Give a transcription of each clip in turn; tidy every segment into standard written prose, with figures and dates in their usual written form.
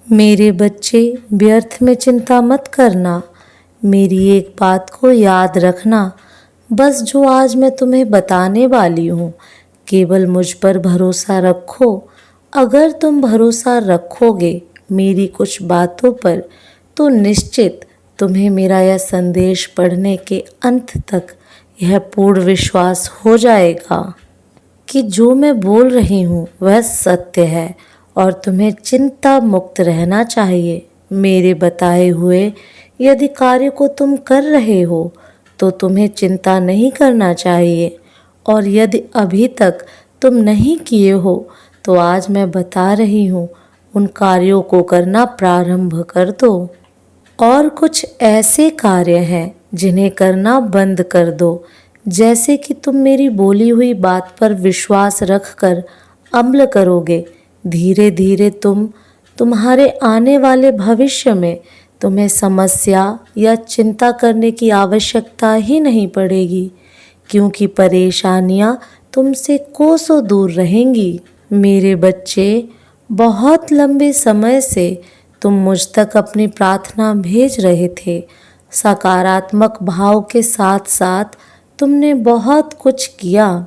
मेरे बच्चे, व्यर्थ में चिंता मत करना। मेरी एक बात को याद रखना, बस जो आज मैं तुम्हें बताने वाली हूँ, केवल मुझ पर भरोसा रखो। अगर तुम भरोसा रखोगे मेरी कुछ बातों पर, तो निश्चित तुम्हें मेरा यह संदेश पढ़ने के अंत तक यह पूर्ण विश्वास हो जाएगा कि जो मैं बोल रही हूँ वह सत्य है और तुम्हें चिंता मुक्त रहना चाहिए। मेरे बताए हुए यदि कार्य को तुम कर रहे हो तो तुम्हें चिंता नहीं करना चाहिए, और यदि अभी तक तुम नहीं किए हो तो आज मैं बता रही हूँ उन कार्यों को करना प्रारंभ कर दो। और कुछ ऐसे कार्य हैं जिन्हें करना बंद कर दो, जैसे कि तुम मेरी बोली हुई बात पर विश्वास रखकर अमल करोगे। धीरे धीरे तुम्हारे आने वाले भविष्य में तुम्हें समस्या या चिंता करने की आवश्यकता ही नहीं पड़ेगी, क्योंकि परेशानियां तुमसे कोसों दूर रहेंगी। मेरे बच्चे, बहुत लंबे समय से तुम मुझ तक अपनी प्रार्थना भेज रहे थे। सकारात्मक भाव के साथ साथ तुमने बहुत कुछ किया।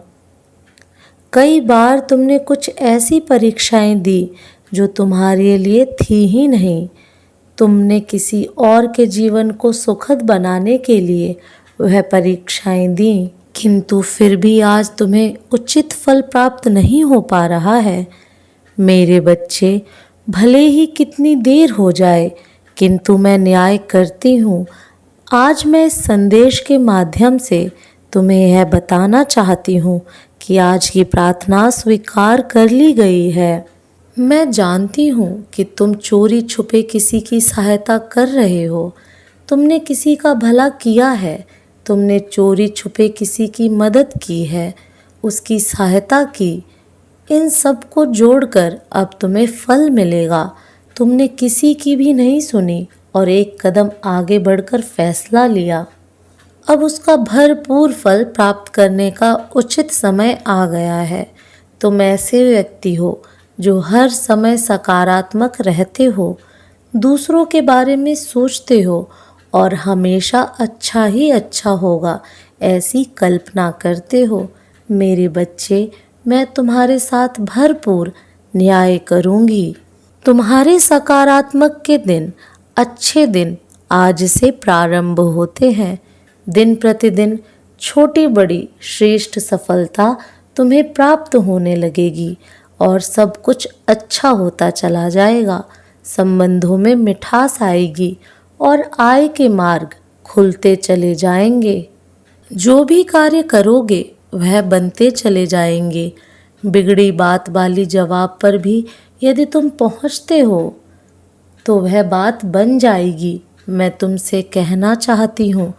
कई बार तुमने कुछ ऐसी परीक्षाएं दी जो तुम्हारे लिए थी ही नहीं। तुमने किसी और के जीवन को सुखद बनाने के लिए वह परीक्षाएं दी, किंतु फिर भी आज तुम्हें उचित फल प्राप्त नहीं हो पा रहा है। मेरे बच्चे, भले ही कितनी देर हो जाए, किंतु मैं न्याय करती हूँ। आज मैं इस संदेश के माध्यम से तुम्हें यह बताना चाहती हूँ कि आज की प्रार्थना स्वीकार कर ली गई है। मैं जानती हूँ कि तुम चोरी छुपे किसी की सहायता कर रहे हो। तुमने किसी का भला किया है, तुमने चोरी छुपे किसी की मदद की है, उसकी सहायता की। इन सब को जोड़कर अब तुम्हें फल मिलेगा। तुमने किसी की भी नहीं सुनी और एक कदम आगे बढ़कर फैसला लिया। अब उसका भरपूर फल प्राप्त करने का उचित समय आ गया है। तुम ऐसे व्यक्ति हो जो हर समय सकारात्मक रहते हो, दूसरों के बारे में सोचते हो और हमेशा अच्छा ही अच्छा होगा ऐसी कल्पना करते हो। मेरे बच्चे, मैं तुम्हारे साथ भरपूर न्याय करूंगी। तुम्हारे सकारात्मक के दिन, अच्छे दिन आज से प्रारंभ होते हैं। दिन प्रतिदिन छोटी बड़ी श्रेष्ठ सफलता तुम्हें प्राप्त होने लगेगी और सब कुछ अच्छा होता चला जाएगा। संबंधों में मिठास आएगी और आय के मार्ग खुलते चले जाएंगे। जो भी कार्य करोगे वह बनते चले जाएंगे। बिगड़ी बात वाली जवाब पर भी यदि तुम पहुंचते हो तो वह बात बन जाएगी। मैं तुमसे कहना चाहती हूँ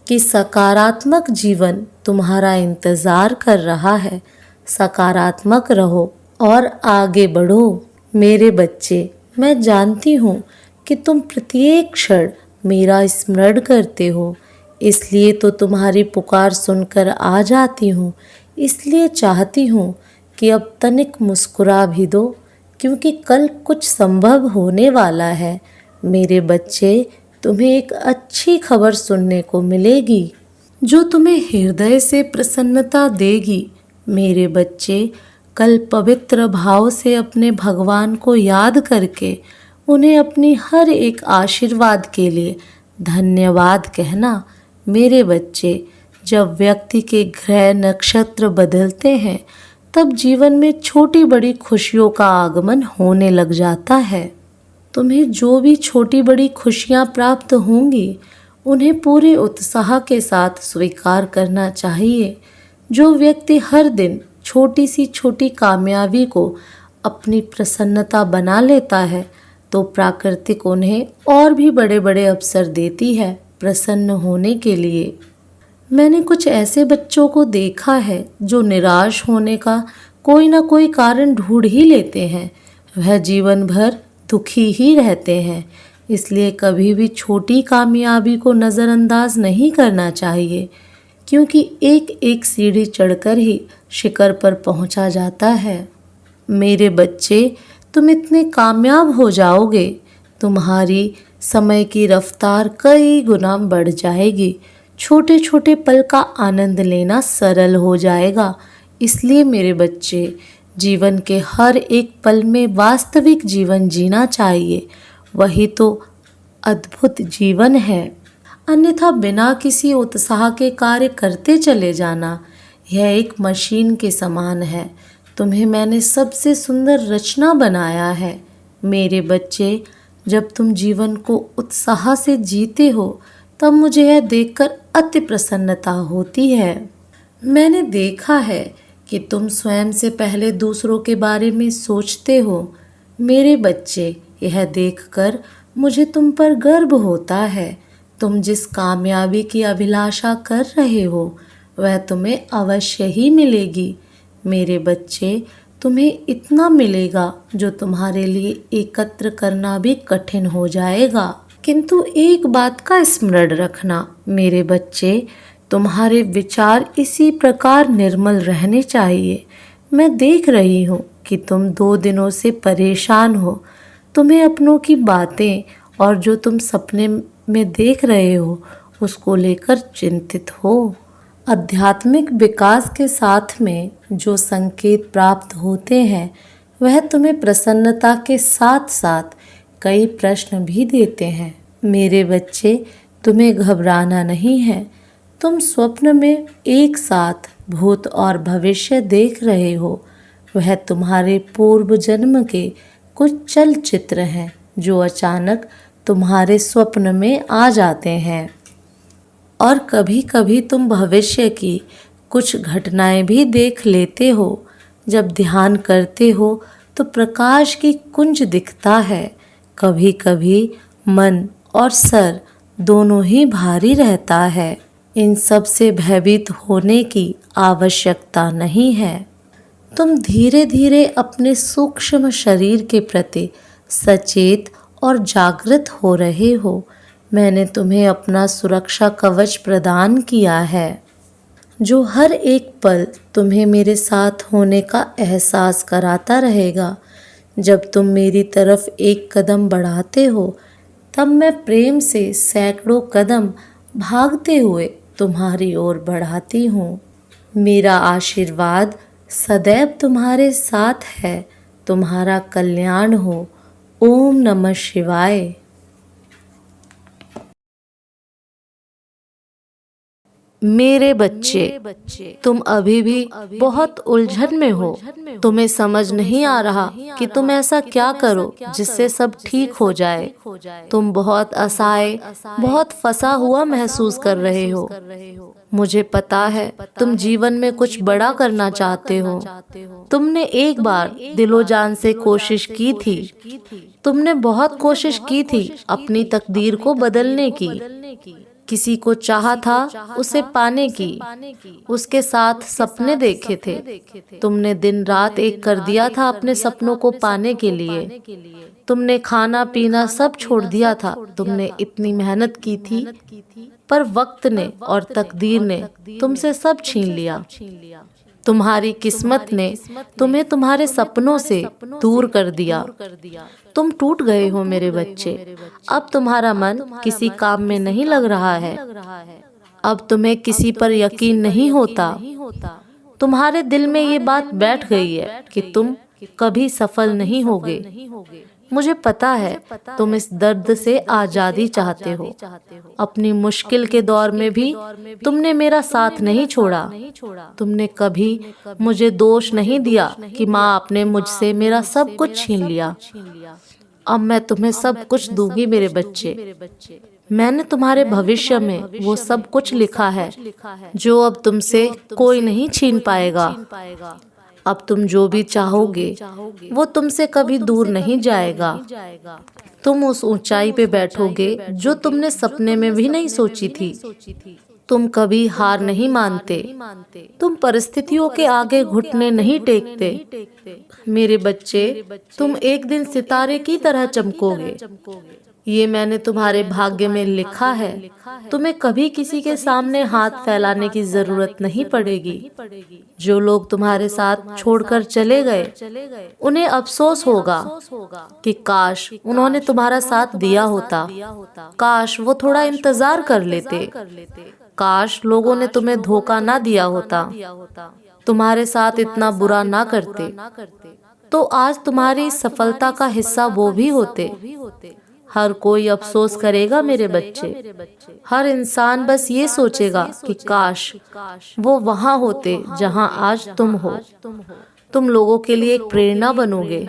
कि सकारात्मक जीवन तुम्हारा इंतज़ार कर रहा है। सकारात्मक रहो और आगे बढ़ो। मेरे बच्चे, मैं जानती हूँ कि तुम प्रत्येक क्षण मेरा स्मरण करते हो, इसलिए तो तुम्हारी पुकार सुनकर आ जाती हूँ। इसलिए चाहती हूँ कि अब तनिक मुस्कुरा भी दो, क्योंकि कल कुछ संभव होने वाला है। मेरे बच्चे, तुम्हें एक अच्छी खबर सुनने को मिलेगी जो तुम्हें हृदय से प्रसन्नता देगी। मेरे बच्चे, कल पवित्र भाव से अपने भगवान को याद करके उन्हें अपनी हर एक आशीर्वाद के लिए धन्यवाद कहना। मेरे बच्चे, जब व्यक्ति के ग्रह नक्षत्र बदलते हैं तब जीवन में छोटी बड़ी खुशियों का आगमन होने लग जाता है। तुम्हें जो भी छोटी बड़ी खुशियाँ प्राप्त होंगी उन्हें पूरे उत्साह के साथ स्वीकार करना चाहिए। जो व्यक्ति हर दिन छोटी सी छोटी कामयाबी को अपनी प्रसन्नता बना लेता है तो प्राकृतिक उन्हें और भी बड़े बड़े अवसर देती है प्रसन्न होने के लिए। मैंने कुछ ऐसे बच्चों को देखा है जो निराश होने का कोई ना कोई कारण ढूंढ ही लेते हैं। वह जीवन भर दुखी ही रहते हैं। इसलिए कभी भी छोटी कामयाबी को नज़रअंदाज नहीं करना चाहिए, क्योंकि एक एक सीढ़ी चढ़कर ही शिखर पर पहुंचा जाता है। मेरे बच्चे, तुम इतने कामयाब हो जाओगे तुम्हारी समय की रफ्तार कई गुना बढ़ जाएगी। छोटे छोटे पल का आनंद लेना सरल हो जाएगा। इसलिए मेरे बच्चे, जीवन के हर एक पल में वास्तविक जीवन जीना चाहिए। वही तो अद्भुत जीवन है। अन्यथा बिना किसी उत्साह के कार्य करते चले जाना, यह एक मशीन के समान है। तुम्हें मैंने सबसे सुंदर रचना बनाया है। मेरे बच्चे, जब तुम जीवन को उत्साह से जीते हो तब मुझे यह देखकर अति प्रसन्नता होती है। मैंने देखा है कि तुम स्वयं से पहले दूसरों के बारे में सोचते हो। मेरे बच्चे, यह देखकर मुझे तुम पर गर्व होता है। तुम जिस कामयाबी की अभिलाषा कर रहे हो वह तुम्हें अवश्य ही मिलेगी। मेरे बच्चे, तुम्हें इतना मिलेगा जो तुम्हारे लिए एकत्र करना भी कठिन हो जाएगा। किंतु एक बात का स्मरण रखना मेरे बच्चे, तुम्हारे विचार इसी प्रकार निर्मल रहने चाहिए। मैं देख रही हूँ कि तुम 2 दिनों से परेशान हो। तुम्हें अपनों की बातें और जो तुम सपने में देख रहे हो उसको लेकर चिंतित हो। आध्यात्मिक विकास के साथ में जो संकेत प्राप्त होते हैं वह तुम्हें प्रसन्नता के साथ साथ कई प्रश्न भी देते हैं। मेरे बच्चे, तुम्हें घबराना नहीं है। तुम स्वप्न में एक साथ भूत और भविष्य देख रहे हो। वह तुम्हारे पूर्व जन्म के कुछ चलचित्र हैं जो अचानक तुम्हारे स्वप्न में आ जाते हैं। और कभी कभी तुम भविष्य की कुछ घटनाएं भी देख लेते हो। जब ध्यान करते हो तो प्रकाश की कुंज दिखता है। कभी कभी मन और सर दोनों ही भारी रहता है। इन सब से भयभीत होने की आवश्यकता नहीं है। तुम धीरे धीरे अपने सूक्ष्म शरीर के प्रति सचेत और जागृत हो रहे हो। मैंने तुम्हें अपना सुरक्षा कवच प्रदान किया है जो हर एक पल तुम्हें मेरे साथ होने का एहसास कराता रहेगा। जब तुम मेरी तरफ एक कदम बढ़ाते हो तब मैं प्रेम से सैकड़ों कदम भागते हुए तुम्हारी ओर बढ़ाती हूँ। मेरा आशीर्वाद सदैव तुम्हारे साथ है। तुम्हारा कल्याण हो। ओम नमः शिवाय। मेरे बच्चे, तुम अभी भी बहुत उलझन में हो। तुम्हें समझ नहीं आ रहा कि तुम ऐसा क्या करो जिससे सब ठीक हो जाए। तुम बहुत असहाय, बहुत फंसा हुआ महसूस कर रहे हो। मुझे पता है तुम जीवन में कुछ बड़ा करना चाहते हो। तुमने एक बार दिलो जान से कोशिश की थी। तुमने बहुत कोशिश की थी अपनी तकदीर को बदलने की। किसी को चाहा था उसे पाने की, उसके साथ सपने देखे थे। तुमने दिन रात एक कर दिया था अपने सपनों को पाने के लिए। तुमने खाना पीना सब छोड़ दिया था। तुमने इतनी मेहनत की थी, पर वक्त ने और तकदीर ने तुमसे सब छीन लिया। तुम्हारी किस्मत ने तुम्हें तुम्हारे सपनों से दूर कर दिया। तुम टूट गए हो मेरे बच्चे। अब तुम्हारा मन किसी काम में नहीं लग रहा है। अब तुम्हें किसी पर यकीन नहीं होता। तुम्हारे दिल में ये बात बैठ गई है कि तुम कभी सफल नहीं होगे। मुझे पता है तुम इस दर्द से आजादी चाहते हो। अपनी मुश्किल के दौर में भी तुमने मेरा साथ नहीं छोड़ा। तुमने कभी मुझे दोष नहीं दिया कि माँ आपने मुझसे मेरा सब कुछ छीन लिया। अब मैं तुम्हें सब कुछ दूंगी मेरे बच्चे। मैंने तुम्हारे भविष्य में वो सब कुछ लिखा है जो अब तुमसे कोई नहीं छीन पाएगा। अब तुम जो भी चाहोगे वो तुमसे कभी दूर नहीं जाएगा। तुम उस ऊंचाई पे बैठोगे जो तुमने सपने में भी नहीं सोची थी। तुम कभी हार नहीं मानते। तुम परिस्थितियों के आगे घुटने नहीं टेकते। मेरे बच्चे, तुम एक दिन सितारे की तरह चमकोगे। ये मैंने तुम्हारे भाग्य में लिखा है। तुम्हें कभी किसी के सामने हाथ फैलाने की जरूरत नहीं पड़ेगी। जो लोग तुम्हारे साथ छोड़कर चले गए उन्हें अफसोस होगा कि काश उन्होंने तुम्हारा साथ दिया होता, काश वो थोड़ा इंतजार कर लेते, काश लोगों ने तुम्हें धोखा ना दिया होता, तुम्हारे साथ इतना बुरा ना करते, तो आज तुम्हारी सफलता का हिस्सा वो भी होते। हर कोई अफसोस करेगा मेरे बच्चे। हर इंसान बस ये सोचेगा कि काश वो वहां होते जहां आज तुम हो। तुम लोगों के लिए एक प्रेरणा बनोगे।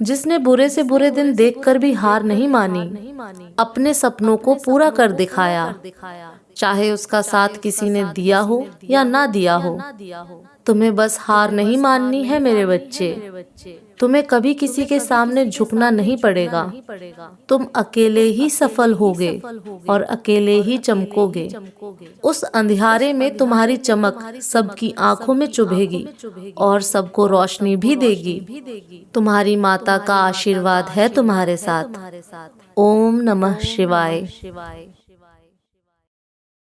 जिसने बुरे से बुरे दिन देखकर भी हार नहीं मानी, अपने सपनों को पूरा कर दिखाया, चाहे उसका साथ किसी ने दिया हो या ना दिया हो। तुम्हें बस हार नहीं माननी है मेरे बच्चे। तुम्हें कभी किसी के सामने झुकना नहीं पड़ेगा। तुम अकेले ही सफल होगे और अकेले ही चमकोगे। उस अंधियारे में तुम्हारी चमक सबकी आंखों में चुभेगी और सबको रोशनी भी देगी। तुम्हारी माता का आशीर्वाद है तुम्हारे साथ। ओम नमः शिवाय।